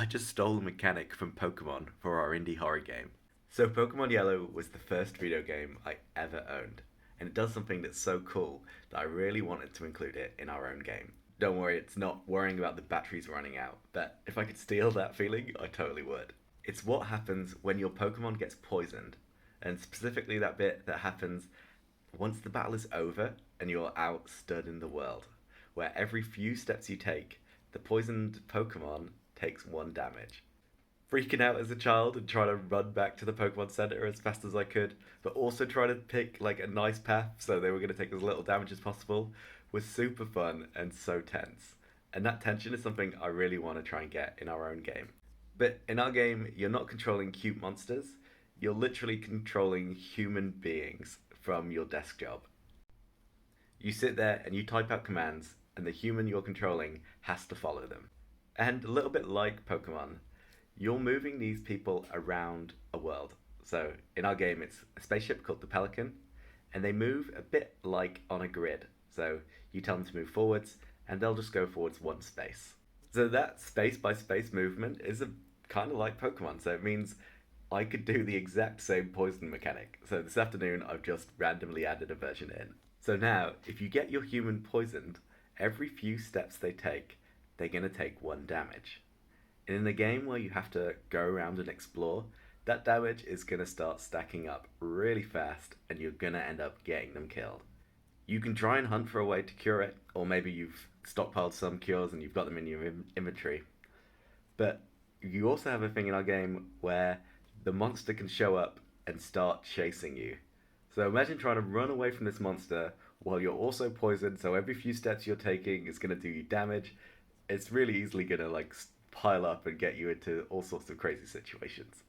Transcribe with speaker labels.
Speaker 1: I just stole a mechanic from Pokemon for our indie horror game. So, Pokemon Yellow was the first video game I ever owned, and it does something that's so cool that I really wanted to include it in our own game. Don't worry, it's not worrying about the batteries running out, but if I could steal that feeling, I totally would. It's what happens when your Pokemon gets poisoned, and specifically that bit that happens once the battle is over and you're out stood in the world, where every few steps you take, the poisoned Pokemon takes one damage. Freaking out as a child and trying to run back to the Pokemon Center as fast as I could, but also trying to pick like a nice path so they were going to take as little damage as possible was super fun and so tense. And that tension is something I really want to try and get in our own game. But in our game, you're not controlling cute monsters, you're literally controlling human beings from your desk job. You sit there and you type out commands, and the human you're controlling has to follow them. And a little bit like Pokemon, you're moving these people around a world. So in our game, it's a spaceship called the Pelican, and they move a bit like on a grid. So you tell them to move forwards, and they'll just go forwards one space. So that space by space movement is a kind of like Pokemon. So it means I could do the exact same poison mechanic. So this afternoon, I've just randomly added a version in. So now, if you get your human poisoned, every few steps they take, they're going to take one damage. And in a game where you have to go around and explore, that damage is going to start stacking up really fast and you're going to end up getting them killed. You can try and hunt for a way to cure it, or maybe you've stockpiled some cures and you've got them in your inventory. But you also have a thing in our game where the monster can show up and start chasing you. So imagine trying to run away from this monster while you're also poisoned, so every few steps you're taking is going to do you damage. It's really easily going to like pile up and get you into all sorts of crazy situations.